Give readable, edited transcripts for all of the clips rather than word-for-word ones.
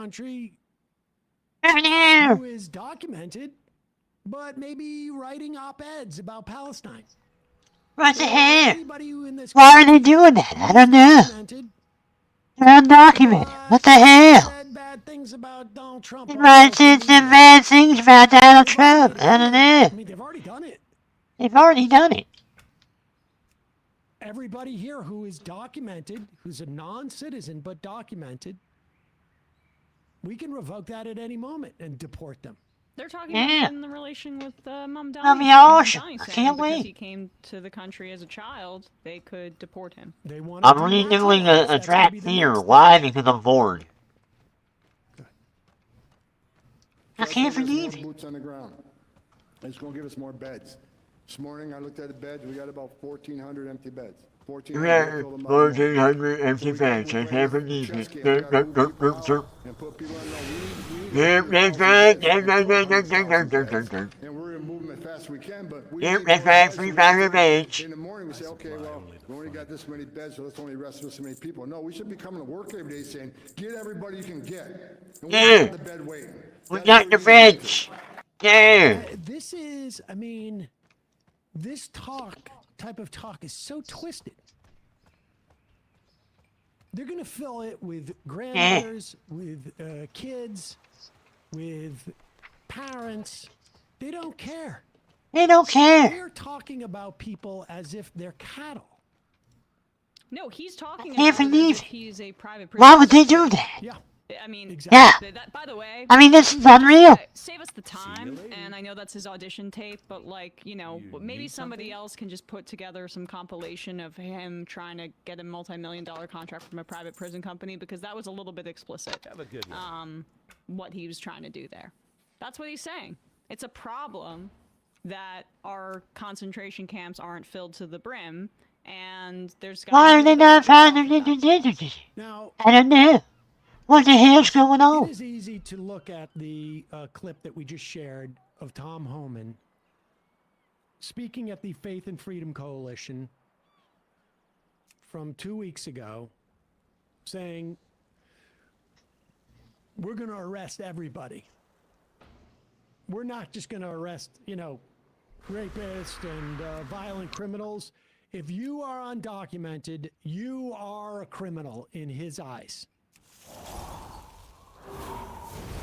country Over who is documented, but maybe writing op-eds about Palestine. What the Or hell? anybody who in this Why are they country doing that? I who's don't know. documented, They're undocumented. What the hell? said bad things about Donald Trump They on might social say some media. bad things about Donald They've already Trump. made it I don't clear. know. I mean, they've already done it. They've already done it. Everybody here who is documented, who's a non-citizen but documented, we can revoke that at any moment and deport them. They're talking about it in the relation with Mom Donnie. That'll be awesome. I can't Because wait. he came to the country as a child, they could deport him. They want I'm redoing a track here live because I'm bored. I can't believe it. Boots on the ground. It's going to give us more beds. This morning I looked at the beds. We got about 1,400 empty beds. 1,400 empty beds. I can't believe it. Yep, that's right. And we're going to move them as fast as we can, but yep, that's right. 3,000 beds. in the morning we say, okay, well, we only got this many beds, so let's only rest this many people. No, we should be coming to work every day saying, get everybody you can get. And Yeah. the bed waiting. We got the beds. Yeah. This is, I mean, this type of talk is so twisted. They're going to fill it with grandmothers, with kids, with parents. They don't care. They don't care. They're talking about people as if they're cattle. No, he's talking can't about it believe as if it. he's a private Why prison. would they do that? Yeah. I mean, Yeah. that, by the way, I mean, this is unreal. save us the time, and I know that's his audition tape, but like, you know, maybe somebody else can just put together some compilation of him trying to get a multi-million-dollar contract from a private prison company, because that was a little bit explicit. Have a good one. What he was trying to do there. That's what he's saying. It's a problem that our concentration camps aren't filled to the brim, and there's Why are they not finding it? Now, I don't know. What the hell's going it on? is easy to look at the clip that we just shared of Tom Homan speaking at the Faith and Freedom Coalition from 2 weeks ago, saying, we're going to arrest everybody. We're not just going to arrest, you know, rapists and violent criminals. If you are undocumented, you are a criminal in his eyes.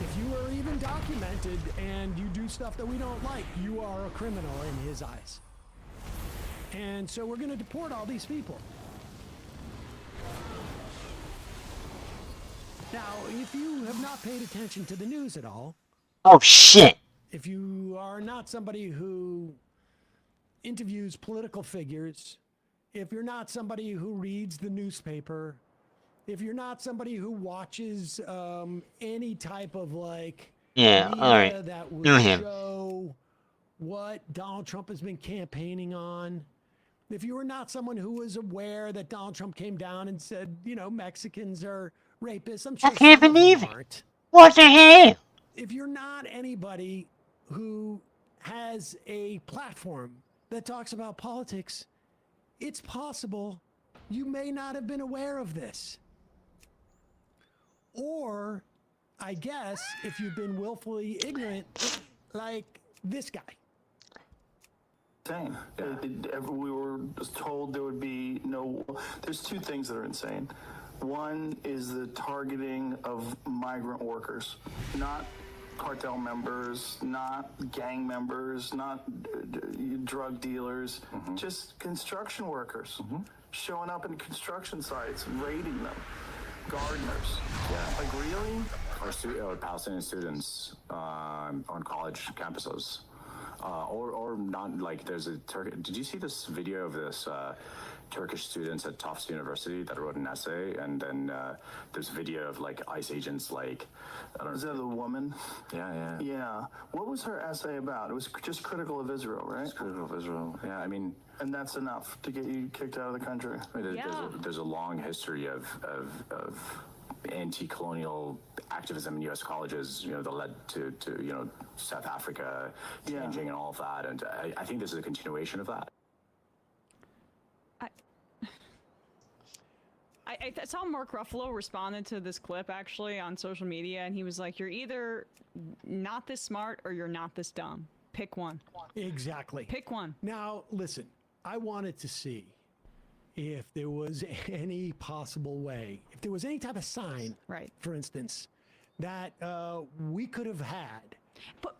If you are even documented and you do stuff that we don't like, you are a criminal in his eyes. And so we're going to deport all these people. Now, if you have not paid attention to the news at all, Oh, shit. if you are not somebody who interviews political figures, if you're not somebody who reads the newspaper, if you're not somebody who watches any type of like Yeah, media all right. that will Knew him. show what Donald Trump has been campaigning on, if you were not someone who was aware that Donald Trump came down and said, you know, Mexicans are rapists, I'm sure I can't some of them believe it. aren't. What the hell? If you're not anybody who has a platform that talks about politics, it's possible you may not have been aware of this. Or, I guess, if you've been willfully ignorant, like this guy. Insane. We were told there would be no. There's two things that are insane. One is the targeting of migrant workers, not cartel members, not gang members, not drug dealers, just construction workers showing up in construction sites and raiding them. Gardeners. Yeah. Like, really? Or Palestinian students on college campuses. Or not, like, there's a did you see this video of this Turkish students at Tufts University that wrote an essay, and then there's video of like ICE agents, like, I don't know. Is that the woman? Yeah. Yeah. What was her essay about? It was just critical of Israel, right? It's critical of Israel. Yeah, I mean. And that's enough to get you kicked out of the country. There's a long history of anti-colonial activism in U.S. colleges, you know, that led to you know, South Africa changing and all of that, and I think this is a continuation of that. I saw Mark Ruffalo responded to this clip actually on social media, and he was like, "You're either not this smart or you're not this dumb. Pick one. Exactly. Pick one." Now, listen, I wanted to see if there was any possible way, if there was any type of sign, Right. for instance, that we could have had.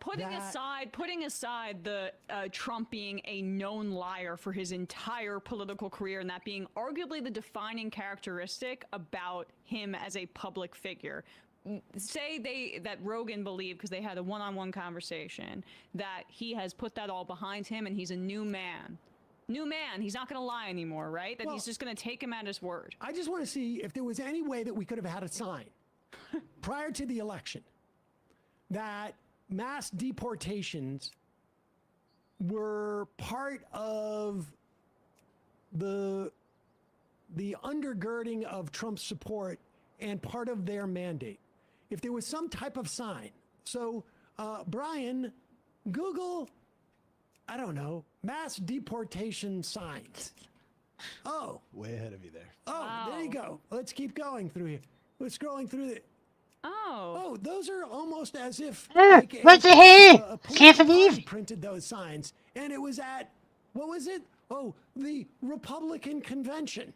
Putting aside the Trump being a known liar for his entire political career, and that being arguably the defining characteristic about him as a public figure. Say that Rogan believed, because they had a one-on-one conversation, that he has put that all behind him and he's a new man. He's not going to lie anymore, right? That he's just going to take him at his word. I just want to see if there was any way that we could have had a sign prior to the election that mass deportations were part of the undergirding of Trump's support and part of their mandate. If there was some type of sign. So, Brian, Google, I don't know, mass deportation signs. Oh. Way ahead of you there. Oh, Wow. There you go. Let's keep going through here. We're scrolling through it. Oh, those are almost as if What's ahead? a political Can't believe party printed those signs, and it was at, what was it? Oh, the Republican convention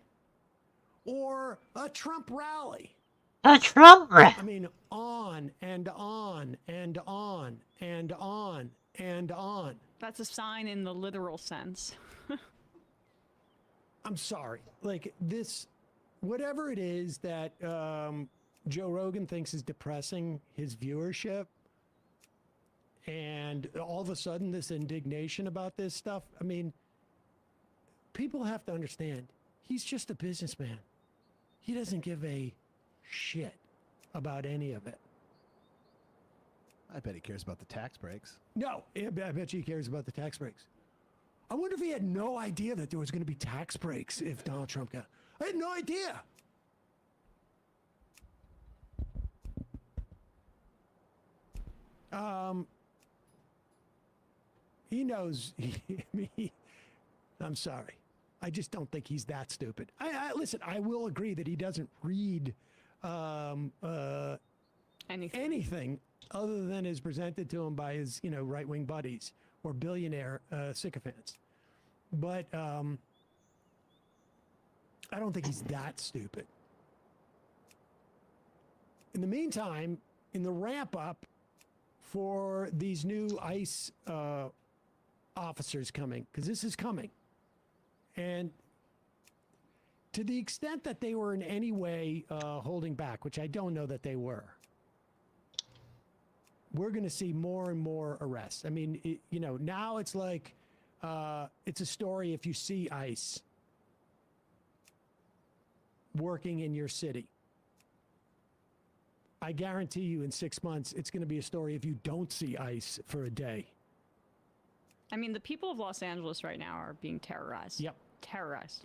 or a Trump rally. a Trump rally. I mean, on and on and on and on and on. That's a sign in the literal sense. I'm sorry. Like this, whatever it is that Joe Rogan thinks is depressing his viewership, and all of a sudden this indignation about this stuff. I mean, people have to understand, he's just a businessman. He doesn't give a shit about any of it. I bet he cares about the tax breaks. No, I bet you he cares about the tax breaks. I wonder if he had no idea that there was going to be tax breaks if Donald Trump got. I had no idea. He knows. I'm sorry. I just don't think he's that stupid. Listen. I will agree that he doesn't read anything other than is presented to him by his, right-wing buddies or billionaire sycophants. But I don't think he's that stupid. In the meantime, in the ramp up for these new ICE officers coming, because this is coming, and to the extent that they were in any way holding back, which I don't know that they were, we're going to see more and more arrests. I mean, now it's like it's a story if you see ICE working in your city. I guarantee you in 6 months, it's going to be a story if you don't see ICE for a day. I mean, the people of Los Angeles right now are being terrorized. Yep. Terrorized.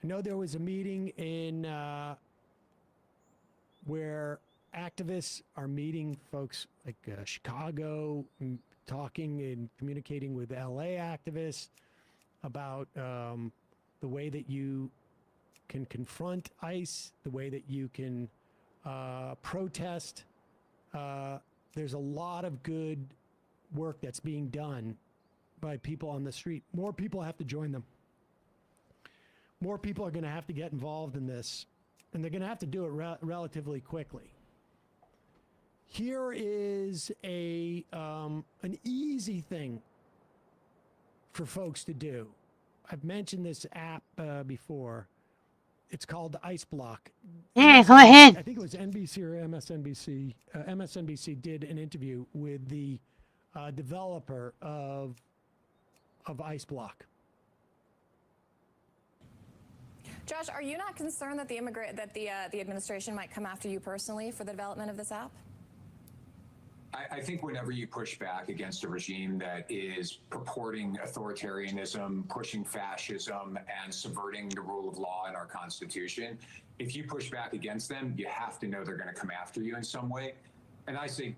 I know there was a meeting in where activists are meeting folks like Chicago, talking and communicating with LA activists about the way that you can confront ICE, the way that you can protest. There's a lot of good work that's being done by people on the street. More people have to join them. More people are going to have to get involved in this, and they're going to have to do it relatively quickly. Here is an easy thing for folks to do. I've mentioned this app before. It's called ICE Block. Yeah, go ahead. I think it was NBC or MSNBC. MSNBC did an interview with the developer of ICE Block. Josh, are you not concerned that the administration might come after you personally for the development of this app? I think whenever you push back against a regime that is purporting authoritarianism, pushing fascism, and subverting the rule of law in our Constitution, if you push back against them, you have to know they're going to come after you in some way. And I say,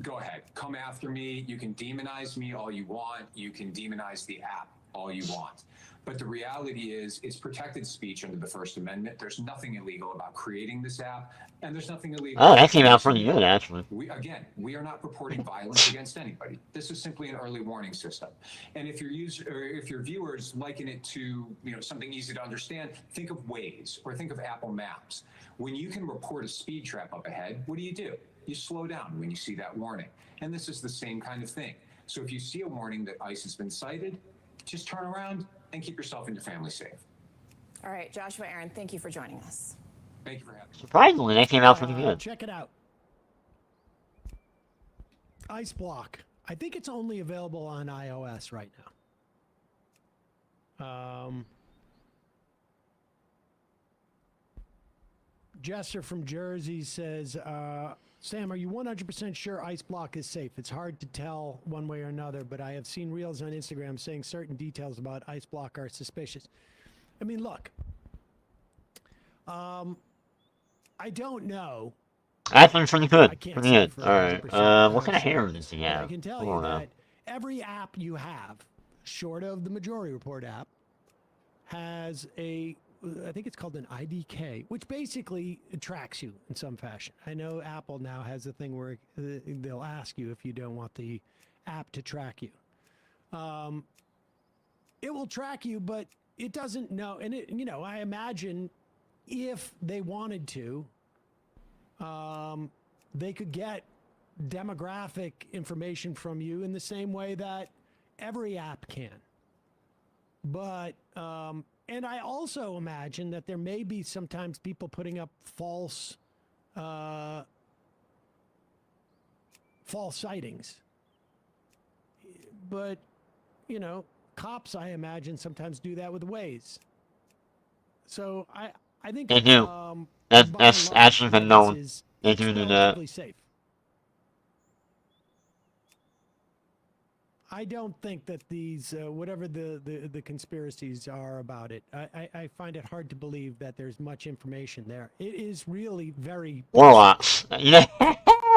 go ahead, come after me. You can demonize me all you want. You can demonize the app all you want. But the reality is, it's protected speech under the First Amendment. There's nothing illegal about creating this app, and there's nothing illegal. Oh, that came out pretty good, actually. We are not purporting violence against anybody. This is simply an early warning system. And if your viewers liken it to something easy to understand, think of Waze or think of Apple Maps. When you can report a speed trap up ahead, what do? You slow down when you see that warning. And this is the same kind of thing. So if you see a warning that ICE has been cited, just turn around and keep yourself and your family safe. All right, Joshua Aaron, thank you for joining us. Thank you for having me. Surprisingly, that came out pretty good. Check it out. Ice Block. I think it's only available on iOS right now. Jester from Jersey says, Sam, are you 100% sure Ice Block is safe? It's hard to tell one way or another, but I have seen reels on Instagram saying certain details about Ice Block are suspicious. I mean, look, I don't know. That's been pretty good. I can't Pretty say good. for Alright, 100% what kind of sure. hair does he But have? I can tell I you don't know. that every app you have, short of the Majority Report app, has I think it's called an IDK, which basically tracks you in some fashion. I know Apple now has a thing where they'll ask you if you don't want the app to track you. It will track you, but it doesn't know. And I imagine if they wanted to, they could get demographic information from you in the same way that every app can. But and I also imagine that there may be sometimes people putting up false sightings. But cops, I imagine, sometimes do that with Waze. So I think They do. by and That's large, actually been known. is They it's do that. relatively safe. I don't think that these, whatever the conspiracies are about it, I find it hard to believe that there's much information there. It is really very... Warlocks. Yeah,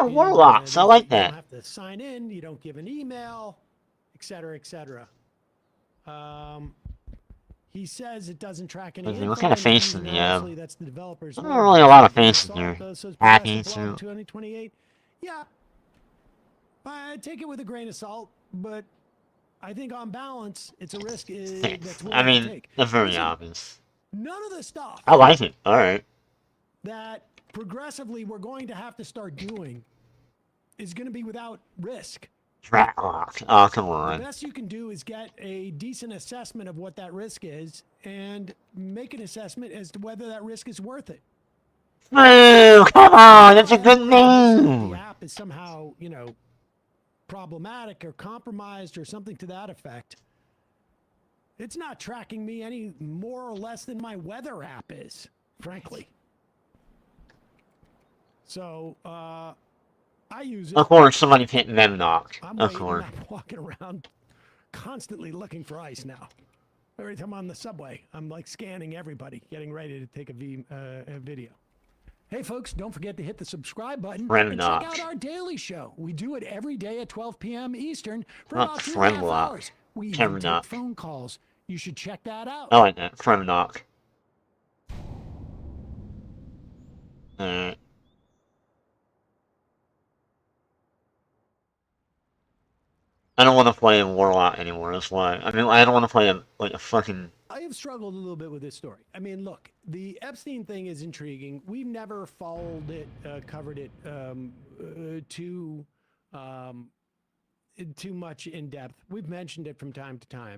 Warlocks. I like You that. don't have to sign in, you don't give an email, etc., etc. He says it doesn't track any info. What kind of face do you have? Obviously, that's the developers. There's not really a lot of faces here. Happy to. 2028. Yeah. I take it with a grain of salt, but I think on balance, it's a risk that's willing I mean, to take. that's very Listen, obvious. none of the stuff I like it. Alright. that progressively we're going to have to start doing is going to be without risk. Dratlock. Oh, come The on. best you can do is get a decent assessment of what that risk is and make an assessment as to whether that risk is worth it. Boo! Come on! That's a good The name! app is somehow, problematic or compromised or something to that effect. It's not tracking me any more or less than my weather app is, frankly. So, I use it. Of course, somebody picked Memnock. I'm Of waiting, course. I'm walking around constantly looking for ice now. Every time I'm on the subway, I'm like scanning everybody, getting ready to take a video. Hey folks, don't forget to hit the subscribe button and check out our daily show. We do it every day at 12 p.m. Eastern for about 2.5 hours. We even take phone calls. You should check that out. I like that. Fremnock. Alright. I don't want to play a Warlock anymore, that's why. I mean, I don't want to play a fucking... I have struggled a little bit with this story. I mean, look, the Epstein thing is intriguing. We've never followed it, covered it too much in depth. We've mentioned it from time to time.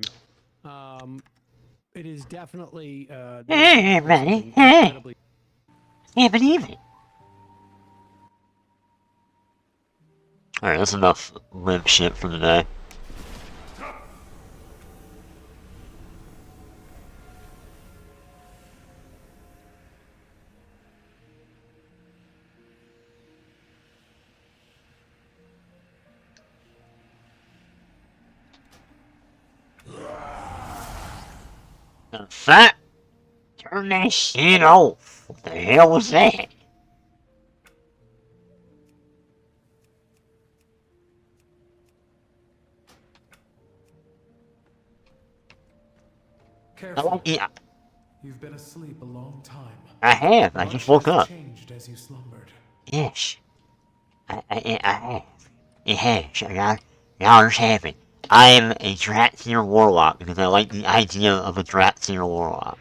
It is definitely... Hey, everybody. Hey! Can't believe it. Alright, that's enough limp shit for today. Fat! Turn that shit off! What the hell was that? Careful. You've been asleep a long time. I have. I just woke up. Changed as you slumbered. Yes. I have. It has. Y'all just have it. I am a Draxier Warlock because I like the idea of a Draxier Warlock.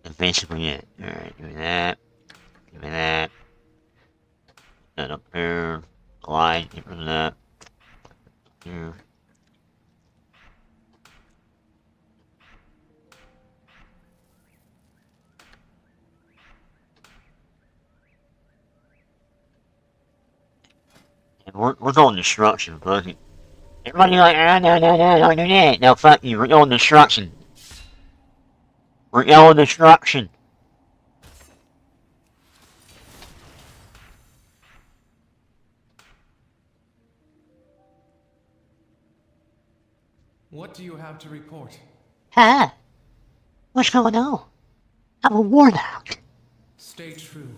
That's basically it. Alright, give me that. Give me that. That up there. Glide, get rid of that. Here. And we're going destruction, buddy. Everybody like, no, don't do that. No, fuck you, we're going destruction. We're going destruction. What do you have to report? Huh? What's going on? I'm a warlock. Stay true.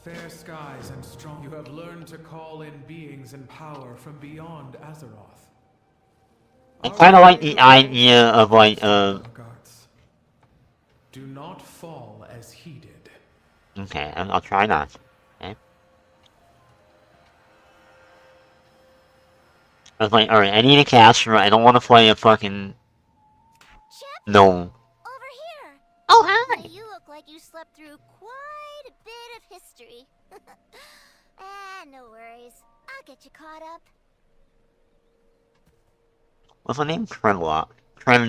Fair skies and strong. You have learned to call in beings in power from beyond Azeroth. I kind of like the idea of like Do not fall as he did. Okay, I'll try not. Okay. I was like, alright, I need a caster. I don't want to play a fucking gnome. Over here. Oh, hi. You look like you slept through quite a bit of history. No worries. I'll get you caught up. What's her name? Tremlock. It's like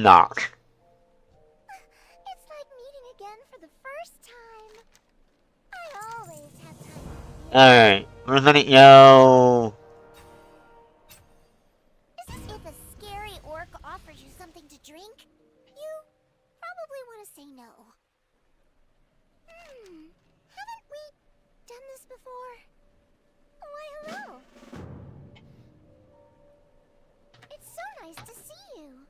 meeting again for the first time. I always have time for you. Alright, we're gonna yo. If a scary orc offers you something to drink, you probably want to say no. Haven't we done this before? Why, hello. It's so nice to see you.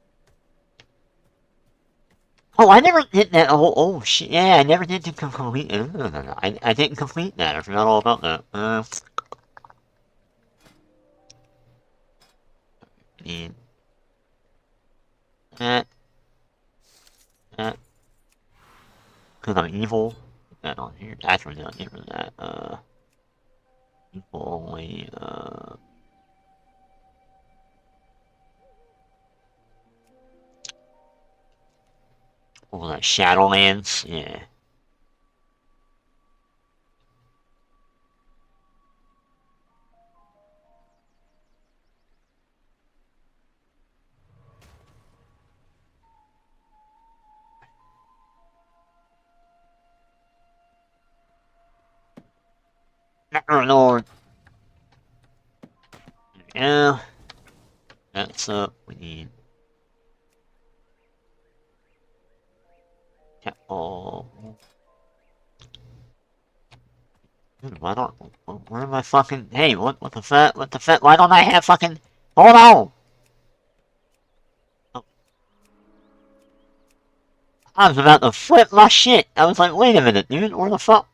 Oh, I never did that. Oh shit. Yeah, I never did complete. No. I didn't complete that. I forgot all about that. Need that. Because I'm evil. That on here. Actually, not get rid of that. Evil only. What was that? Shadowlands? Yeah. Lord. Yeah. That's up. We need. Oh. Dude, why don't. Where am I fucking. Hey, what the fuck? What the fuck? Why don't I have fucking. Hold on! Oh. I was about to flip my shit. I was like, wait a minute, dude. Where the fuck?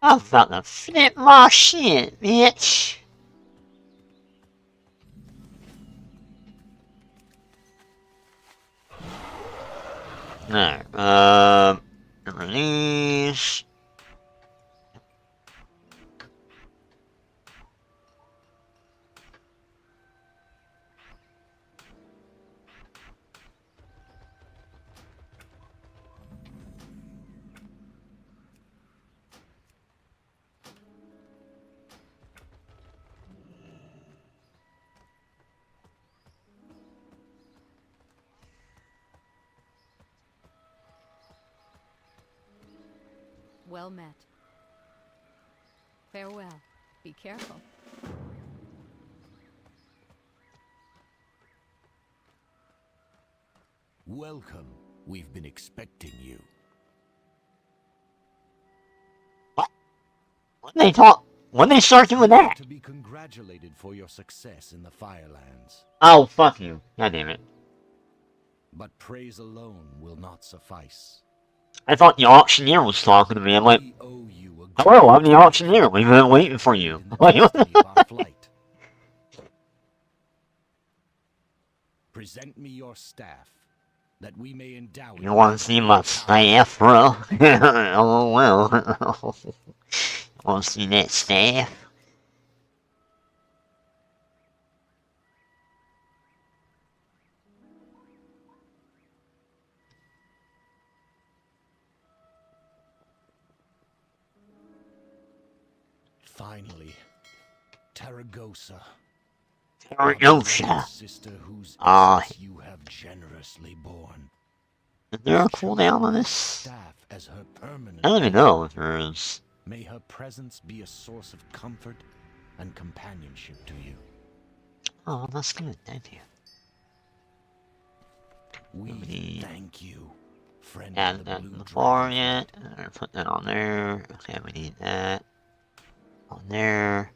I was about to flip my shit, bitch. Alright, release. Well met. Farewell. Be careful. Welcome. We've been expecting you. What? What they talk? When they start doing You are that? to be congratulated for your success in the Firelands. Oh, fuck you. God damn it. But praise alone will not suffice. I thought the auctioneer was talking to me. I'm like, We owe you a hello, I'm the gratitude auctioneer. We've been waiting for you. in the destiny of our flight. Present me your staff, that we may endow it You want with to see great my power. staff, bro? Oh, well. Want to see that staff? Finally, Taragosa. There our we go, beloved sister whose Ah. essence you have generously borne. Is there a has cooldown chosen on your this? staff as her permanent I don't even home. know if there is. May her presence be a source of comfort and companionship to you. Oh, that's good. Thank you. We thank you, friend Add of that the in Blue the bar Dragonflight. yet? I'm gonna put that on there. Okay, we need that on there.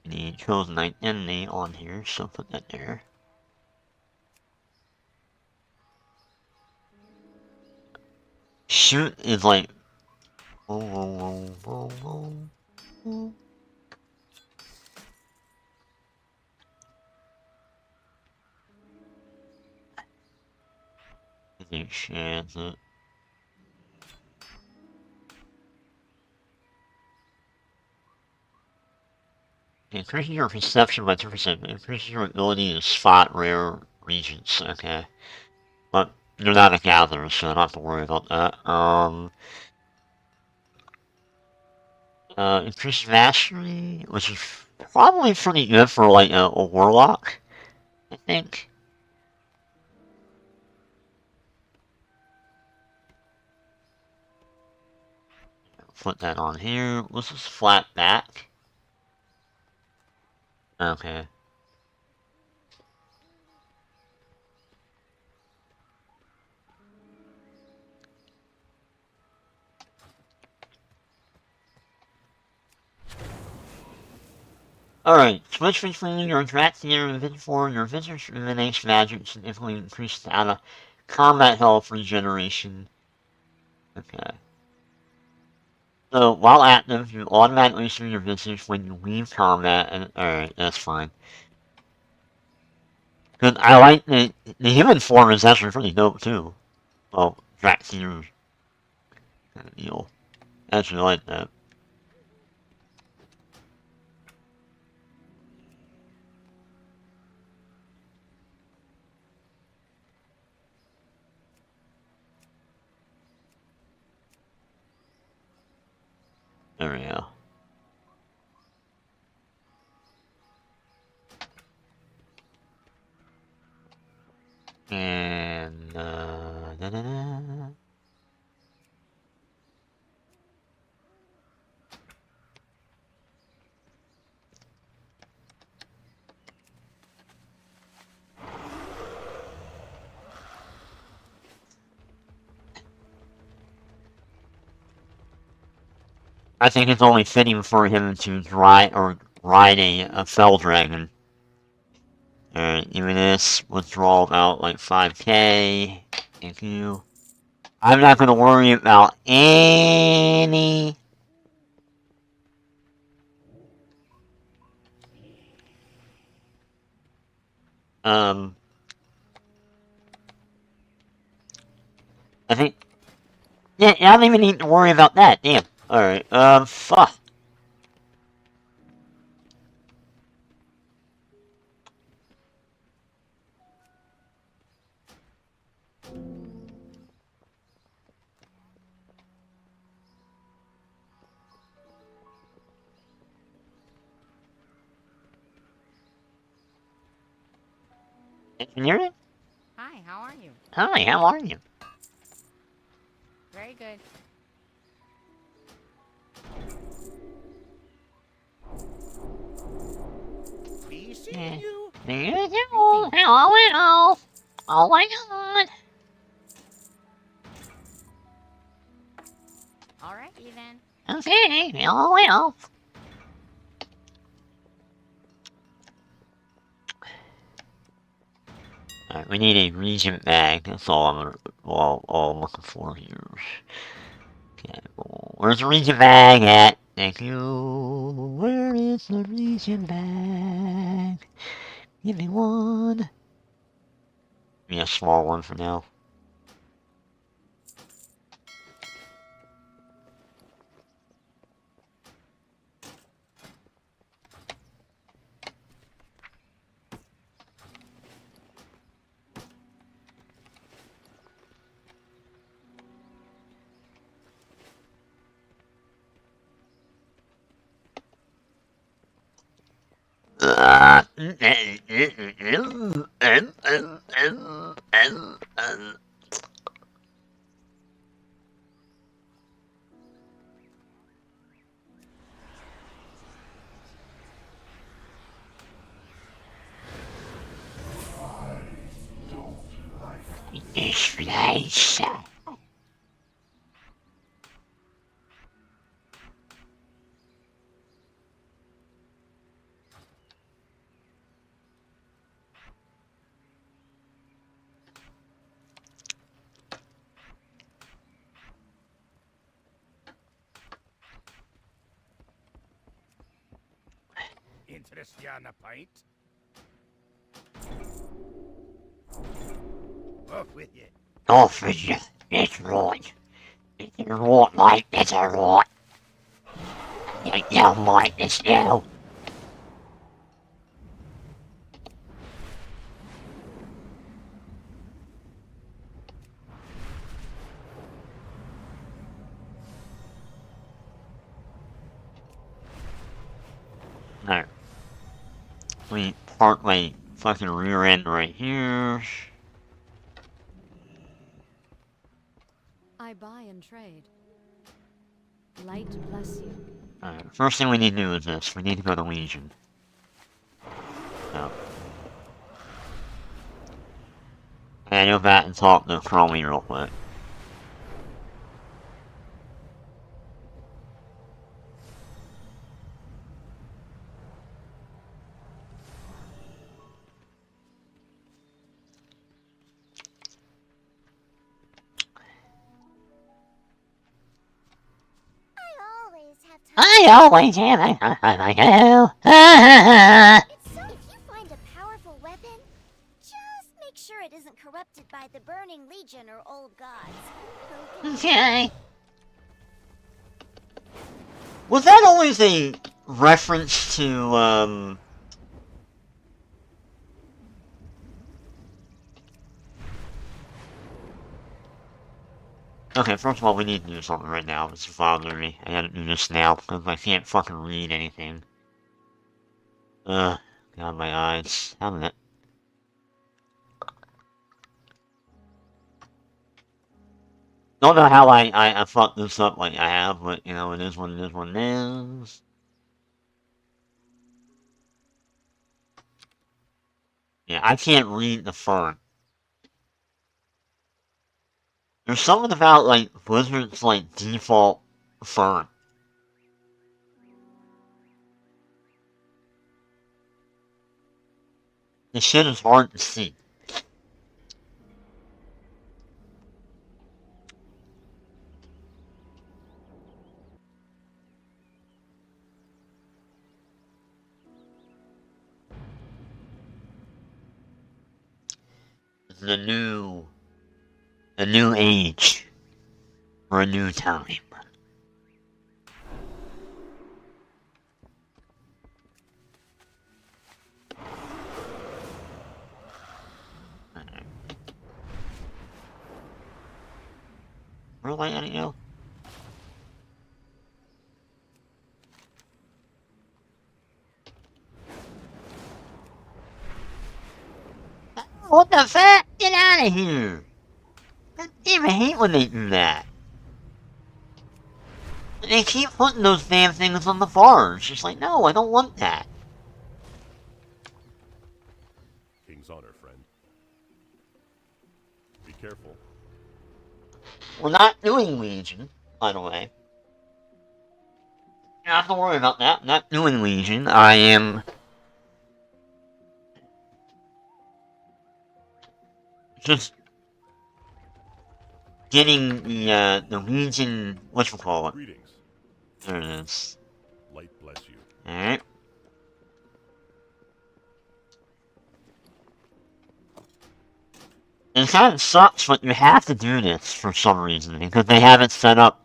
We need chosen identity on here, so put that there. Shoot is like. Chance it. Increasing your perception by 2%. Increasing your ability to spot rare regions. Okay. But you're not a gatherer, so I don't have to worry about that. Increased mastery, which is probably pretty good for like a warlock, I think. Put that on here. What's this flat back? Okay. Alright, switch between your attack theater and Invincible. Your visitors eliminates magic significantly increases the amount of combat health regeneration. Okay. So, while active, you automatically restore your visitors when you leave combat, and alright, that's fine. Cause I like the human form is actually pretty dope too. Well, Draxier kind of deal. I actually like that. There we go. And da-da-da. I think it's only fitting for him to ride a fell dragon. Alright, even this withdrawal about like 5k. Thank you. I'm not gonna worry about any I think yeah, I don't even need to worry about that, damn. Alright, fuck. Engineering? Hi, how are you? Hi, how are you? Very good. Be Yeah. you. Hello, hello. Oh my god. All right, Ethan. Okay, hello. Alright, we need a regent bag. That's all I'm looking for here. Okay, well, where's the regent bag at? Thank you. Where is the regent bag? Give me one. Give me a small one for now. It's nice. Interest you on a pint? Off with you. Off with you. It's right. It's right, mate. It's right. Yeah, mate. It's now. Alright. We park my fucking rear end right here. I buy and trade. Light bless you. Alright, first thing we need to do is this. We need to go to Legion. So. And go back and talk to Crowley real quick. I always have. I do. So if you find a powerful weapon, just make sure it isn't corrupted by the Burning Legion or old gods. Okay. Was that always a reference to, Okay, first of all, we need to do something right now. It's bothering me. I gotta do this now, because I can't fucking read anything. God, my eyes. How did it? Don't know how I fucked this up like I have, but, you know, it is what it is what it is. Yeah, I can't read the font. There's something about, like, Blizzard's, like, default font. This shit is hard to see. A new age. Or a new time. Where am I gonna go? What the fuck? Get out of here! I even hate when they do that. They keep putting those damn things on the bar. It's just like, no, I don't want that. King's honor, friend. Be careful. We're not doing Legion, by the way. You don't have to worry about that. I'm not doing Legion. I am... just getting the region, whatchamacallit. Greetings. There it is. Light bless you. Alright. It kind of sucks, but you have to do this for some reason, because they have it set up.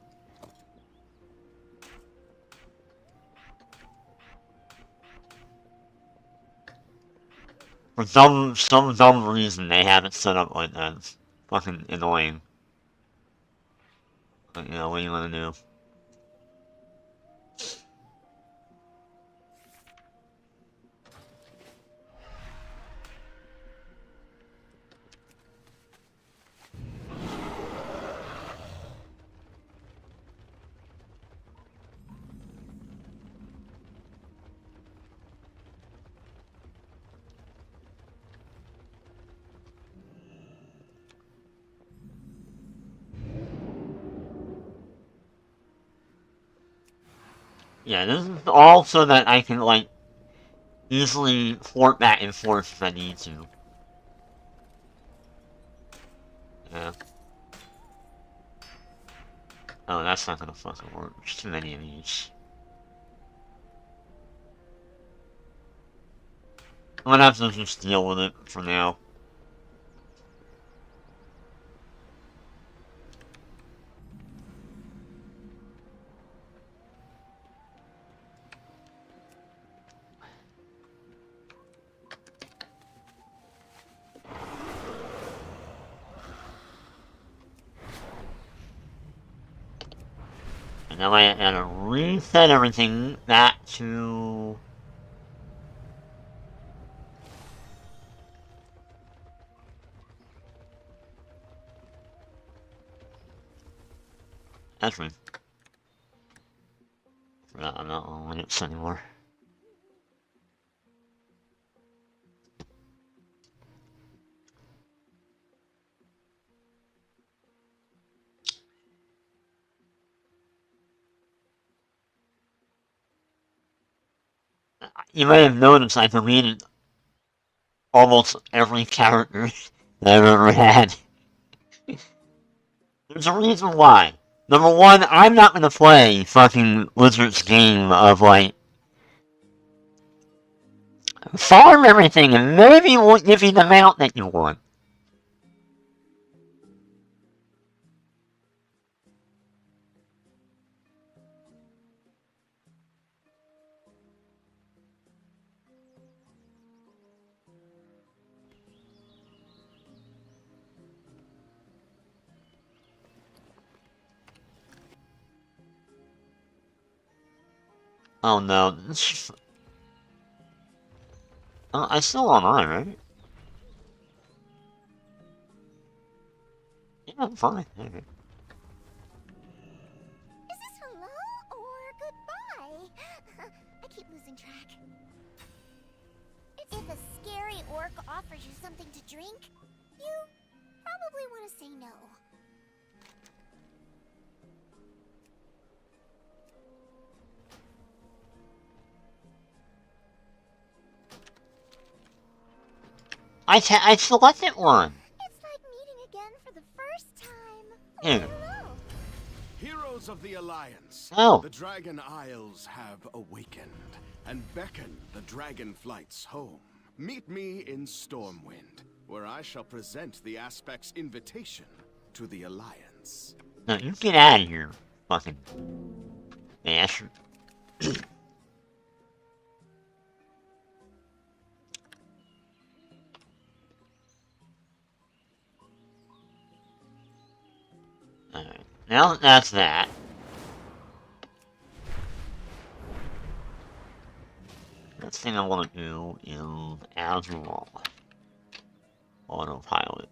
For some dumb reason, they have it set up like that. It's fucking annoying. But, you know, what do you want to do? Yeah, this is all so that I can, like, easily port back and forth if I need to. Yeah. Oh, that's not gonna fucking work. There's too many of these. I'm gonna have to just deal with it for now. And now I gotta reset everything back to... Actually, I'm not on Linux anymore. You may have noticed I've deleted almost every character that I've ever had. There's a reason why. Number one, I'm not gonna play fucking Blizzard's game of, like, farm everything and maybe we'll give you the mount that you want. Oh no, I still online, right? Yeah, I'm fine. Okay. Is this hello or goodbye? I keep losing track. If a scary orc offers you something to drink, you probably want to say no. I selected one. It's like meeting again for the first time. Here. Heroes of the Alliance. Oh. The Dragon Isles have awakened and beckon the dragon flights home. Meet me in Stormwind, where I shall present the Aspect's invitation to the Alliance. No, you get out of here, fucking bastard. Alright, now that that's that. Next thing I want to do is Azure Autopilot.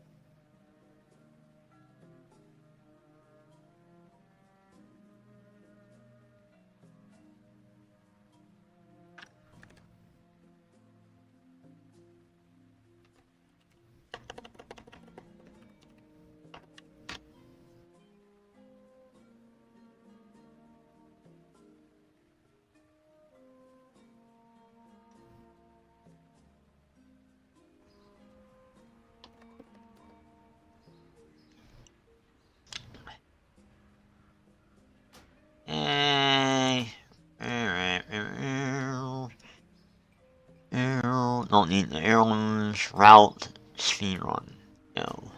don't need the heirlooms. Route. Speedrun. No.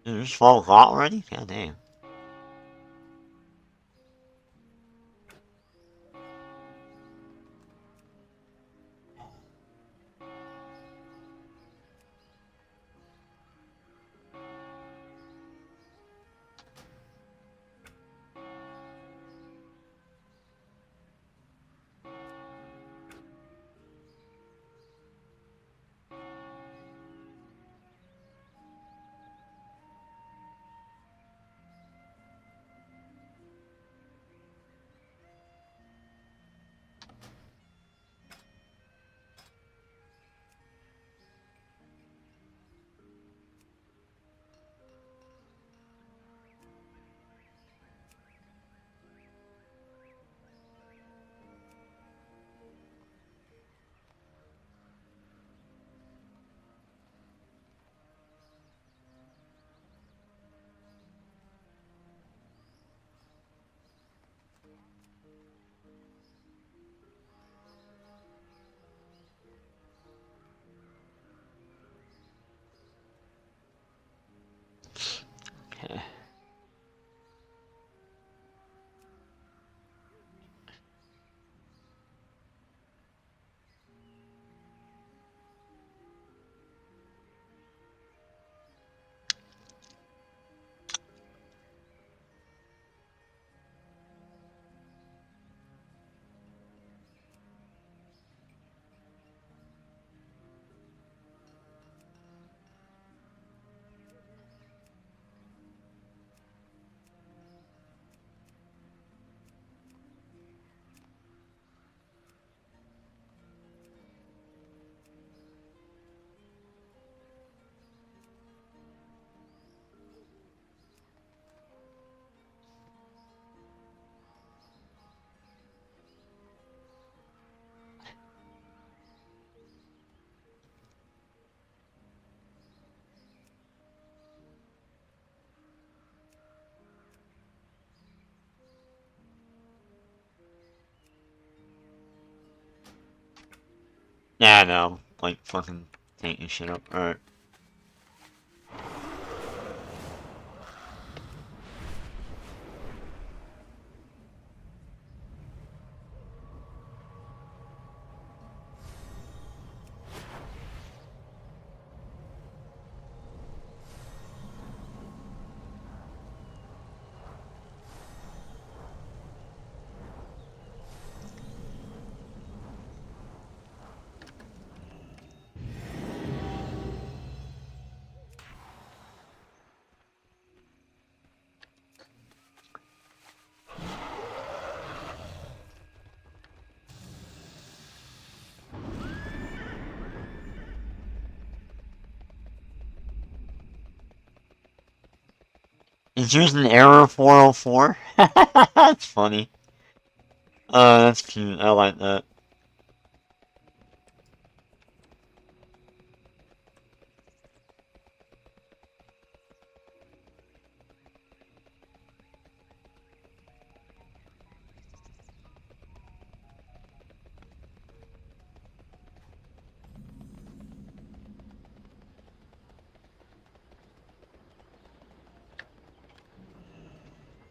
Dude, there's 12 o'clock already? God damn. Okay. Yeah, I know. Like, fucking taking shit up. Alright. Is yours an error 404? That's funny. That's cute. I like that.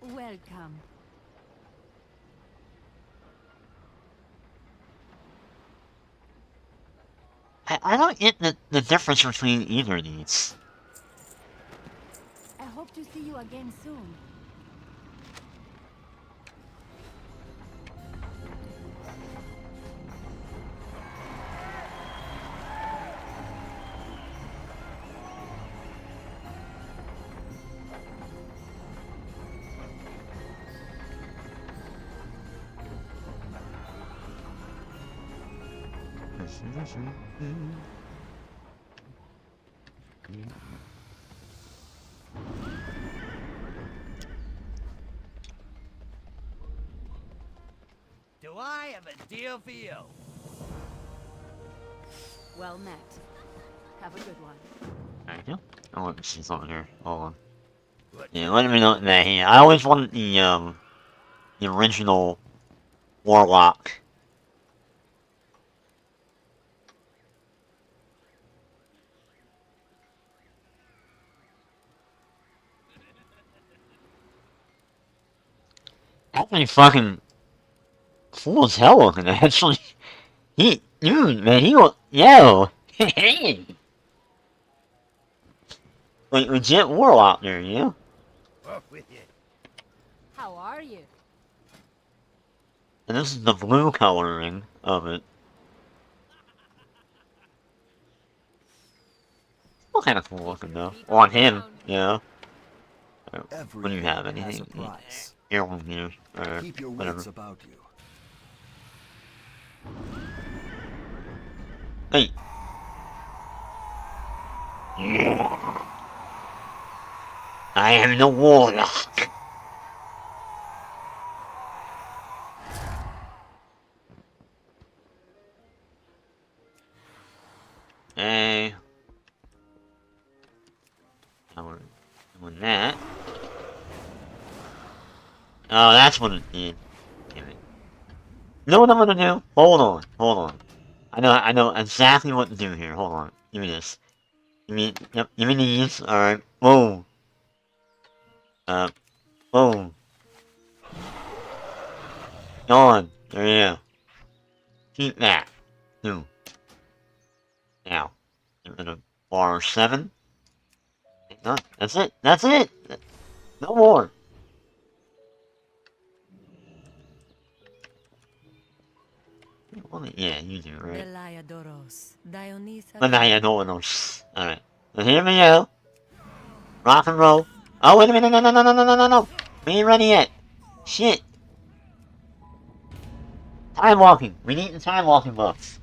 Welcome. I don't get the difference between either of these. I hope to see you again soon. Do I have a deal for you? Well met. Have a good one. Thank you. Oh, she's not here. Hold on. Yeah, let me know that here. I always wanted the original Warlock. Actually fucking cool as hell looking, actually. Dude, man, yo. Hey. Like, legit Warlock there, you know? Off with you. How are you? And this is the blue coloring of it. Still kind of cool looking, though. On him, you know? What do you have? Anything? Heirloom here. Or Keep your whatever. wits about you. Hey. I am the Warlock. Hey. Now we're doing that. Oh, that's what it did. Damn it. You know what I'm gonna do? Hold on. I know exactly what to do here. Hold on. Give me this. Yep, give me these. Alright. Boom. Boom. Go on. There you go. Keep that. Two. Now. Get rid of bar 7. No, that's it. That's it. No more. Yeah, you do, right? Dionysos. Alright. So here we go. Rock and roll. Oh, wait a minute. No. We ain't ready yet. Shit. Time walking. We need the time walking buffs.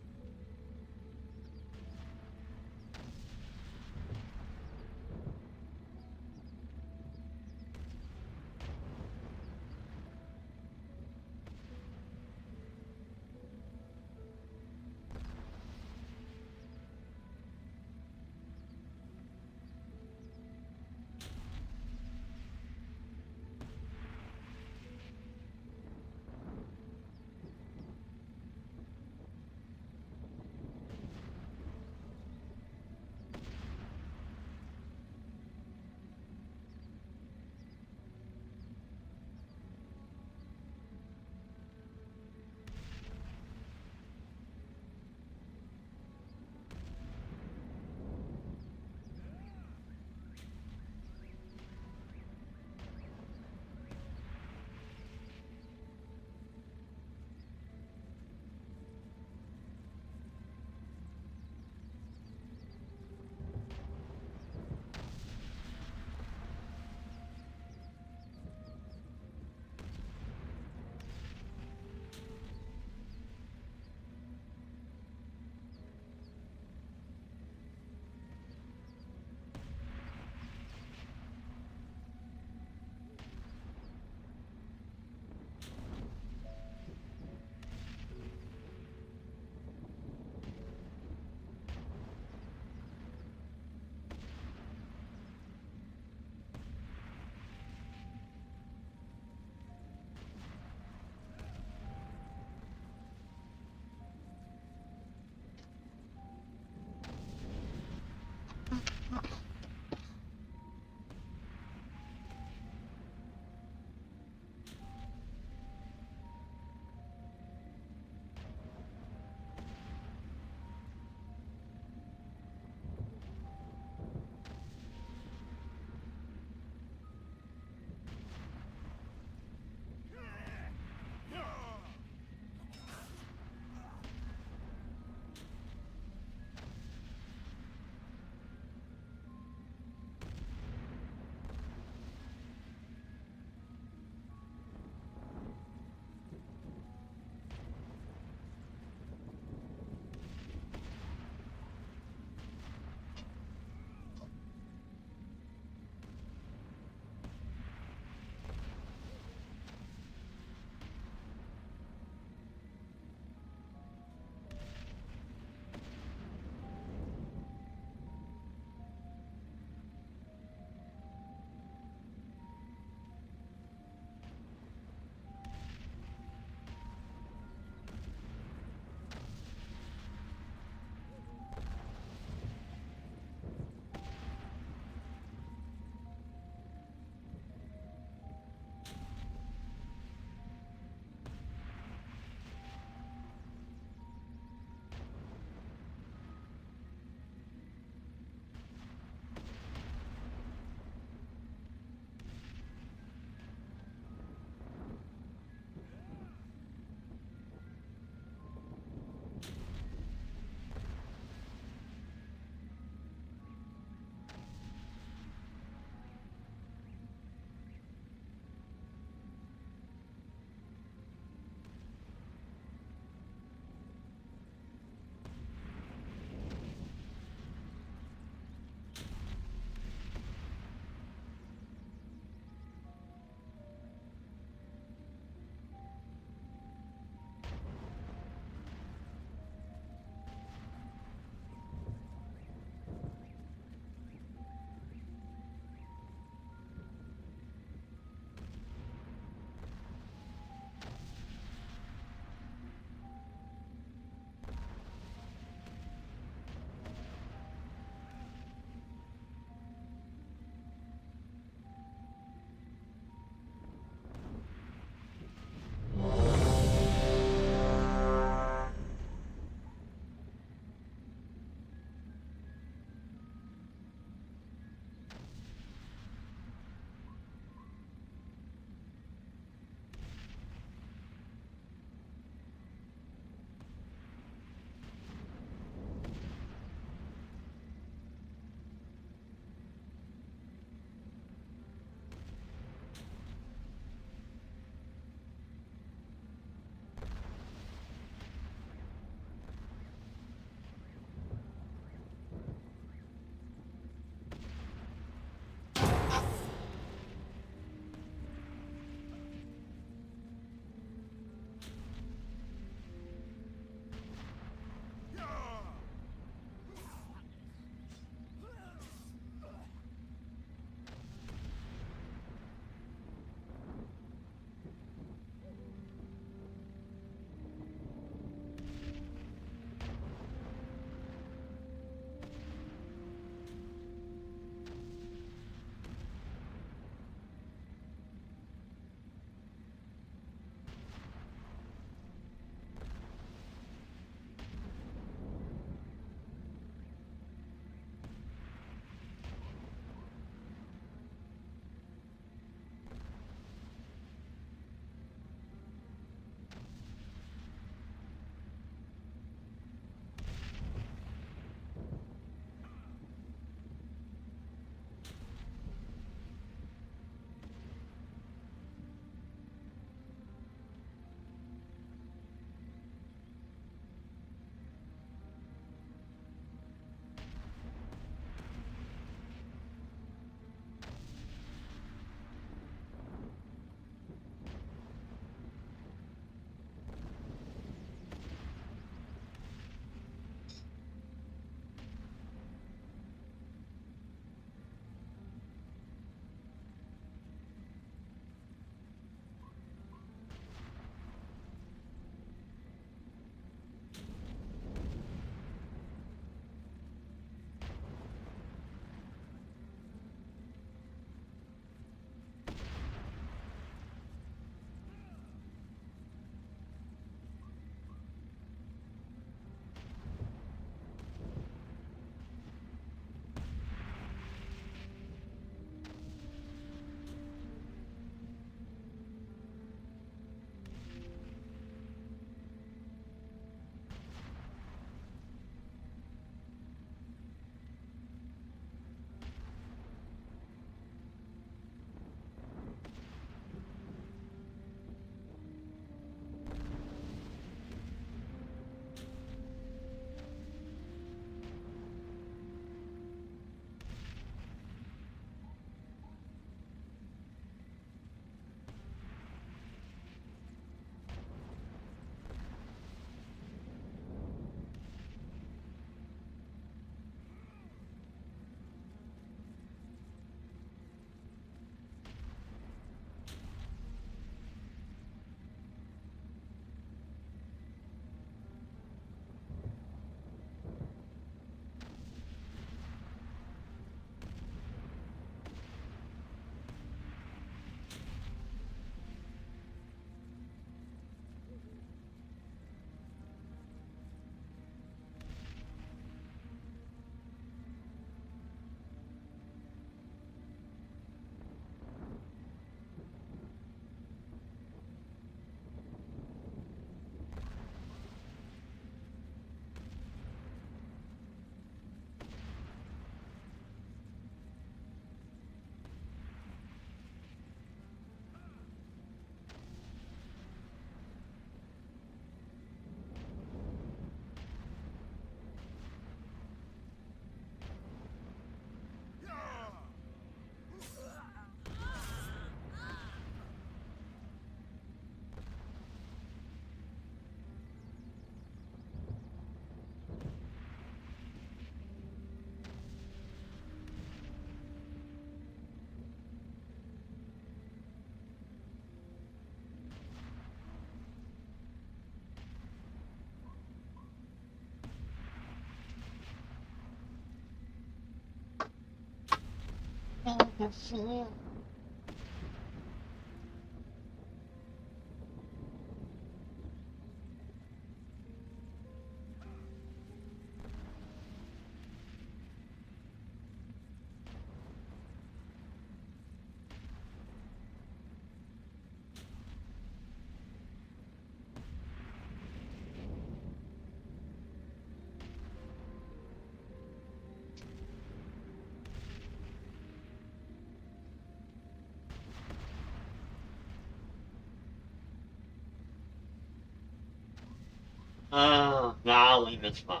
Oh, golly, Miss Molly.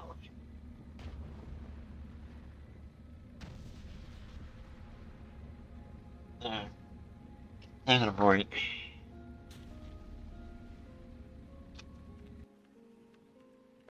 Taking a break.